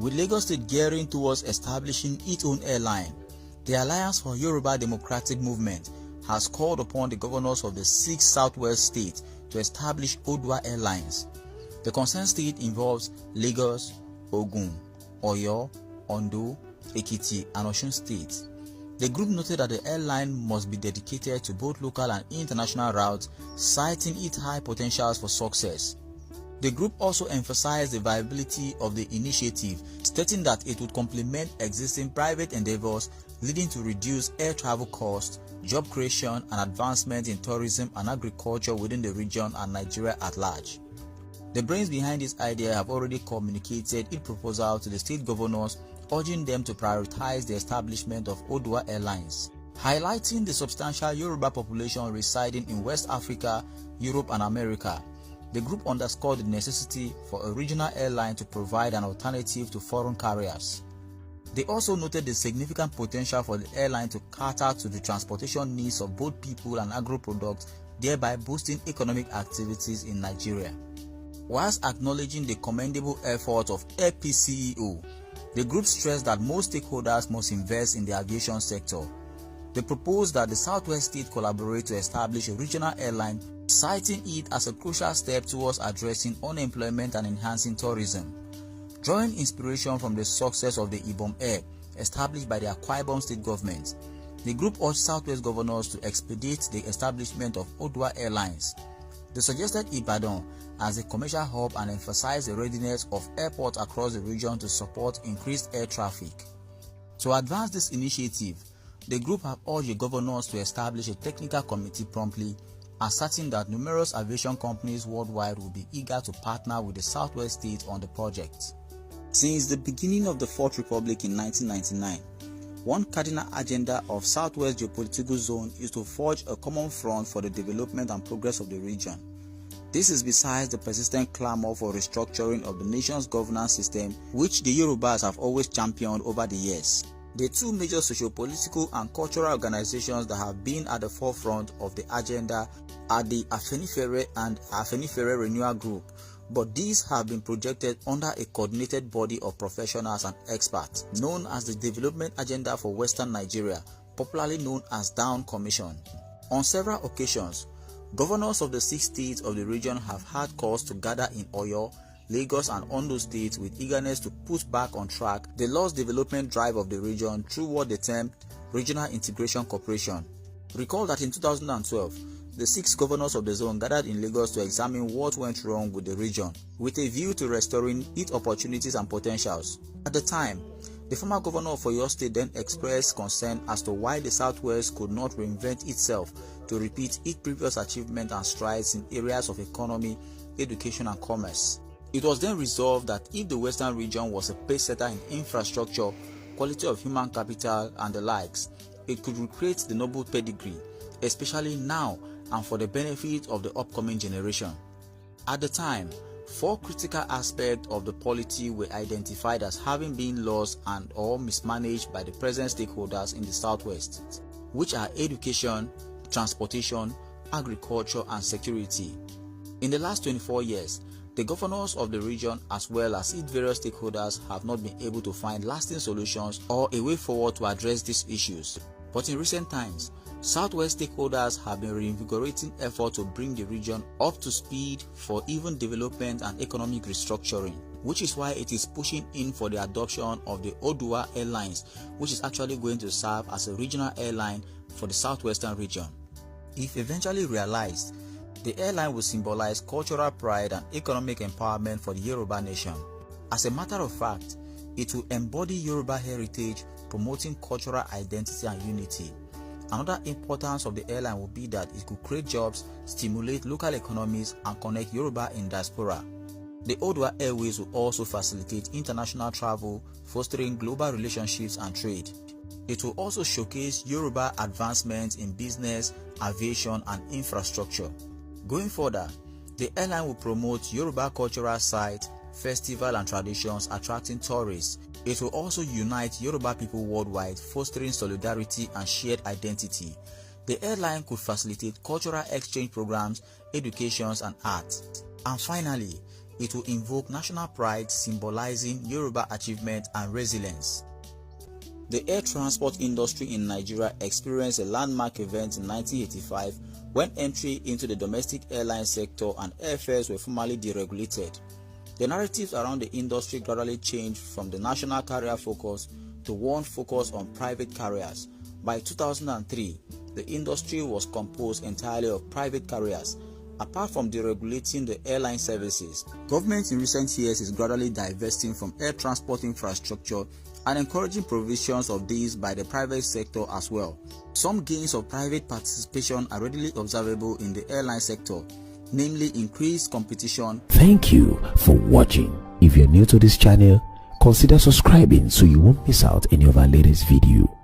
With Lagos State gearing towards establishing its own airline, the Alliance for Yoruba Democratic Movement has called upon the governors of the 6 southwest states to establish Oodua Airlines. The concerned state involves Lagos, Ogun, Oyo, Ondo, Ekiti, and Osun states. The group noted that the airline must be dedicated to both local and international routes, citing its high potentials for success. The group also emphasized the viability of the initiative, stating that it would complement existing private endeavors, leading to reduced air travel costs, job creation, and advancement in tourism and agriculture within the region and Nigeria at large. The brains behind this idea have already communicated its proposal to the state governors, urging them to prioritize the establishment of Oodua Airlines. Highlighting the substantial Yoruba population residing in West Africa, Europe, and America, the group underscored the necessity for a regional airline to provide an alternative to foreign carriers. They also noted the significant potential for the airline to cater to the transportation needs of both people and agro-products, thereby boosting economic activities in Nigeria. Whilst acknowledging the commendable efforts of APCEO, the group stressed that most stakeholders must invest in the aviation sector. They proposed that the Southwest state collaborate to establish a regional airline, citing it as a crucial step towards addressing unemployment and enhancing tourism. Drawing inspiration from the success of the Ibom Air established by the Akwa Ibom state government, the group urged Southwest governors to expedite the establishment of Oodua Airlines. They suggested Ibadan as a commercial hub and emphasized the readiness of airports across the region to support increased air traffic. To advance this initiative, the group have urged the governors to establish a technical committee promptly, asserting that numerous aviation companies worldwide will be eager to partner with the Southwest states on the project. Since the beginning of the Fourth Republic in 1999, one cardinal agenda of Southwest geopolitical zone is to forge a common front for the development and progress of the region. This is besides the persistent clamor for restructuring of the nation's governance system, which the Yorubas have always championed over the years. The two major socio-political and cultural organizations that have been at the forefront of the agenda are the Afenifere and Afenifere Renewal Group, but these have been projected under a coordinated body of professionals and experts known as the Development Agenda for Western Nigeria, popularly known as Down Commission. On several occasions, governors of the 6 states of the region have had cause to gather in Oyo, Lagos, and Ondo states with eagerness to put back on track the lost development drive of the region through what they termed Regional Integration Cooperation. Recall that in 2012, the 6 governors of the zone gathered in Lagos to examine what went wrong with the region, with a view to restoring its opportunities and potentials. At the time, the former governor of Oyo State then expressed concern as to why the Southwest could not reinvent itself to repeat its previous achievements and strides in areas of economy, education, and commerce. It was then resolved that if the Western region was a pace-setter in infrastructure, quality of human capital, and the likes, it could recreate the noble pedigree, especially now and for the benefit of the upcoming generation. At the time, 4 critical aspects of the polity were identified as having been lost and or mismanaged by the present stakeholders in the Southwest, which are education, transportation, agriculture, and security. In the last 24 years, the governors of the region as well as its various stakeholders have not been able to find lasting solutions or a way forward to address these issues. But in recent times, Southwest stakeholders have been reinvigorating efforts to bring the region up to speed for even development and economic restructuring, which is why it is pushing in for the adoption of the Oodua Airlines, which is actually going to serve as a regional airline for the southwestern region. If eventually realized, the airline will symbolize cultural pride and economic empowerment for the Yoruba nation. As a matter of fact, it will embody Yoruba heritage, promoting cultural identity and unity. Another importance of the airline will be that it could create jobs, stimulate local economies, and connect Yoruba in diaspora. The Oodua Airways will also facilitate international travel, fostering global relationships and trade. It will also showcase Yoruba advancements in business, aviation, and infrastructure. Going further, the airline will promote Yoruba cultural sites, festivals, and traditions, attracting tourists. It will also unite Yoruba people worldwide, fostering solidarity and shared identity. The airline could facilitate cultural exchange programs, education, and arts. And finally, it will invoke national pride, symbolizing Yoruba achievement and resilience. The air transport industry in Nigeria experienced a landmark event in 1985 when entry into the domestic airline sector and airfares were formally deregulated. The narratives around the industry gradually changed from the national carrier focus to one focused on private carriers. By 2003, the industry was composed entirely of private carriers. Apart from deregulating the airline services, government in recent years is gradually divesting from air transport infrastructure and encouraging provisions of these by the private sector as well. Some gains of private participation are readily observable in the airline sector, namely increased competition. Thank you for watching. If you're new to this channel, consider subscribing so you won't miss out any of our latest video.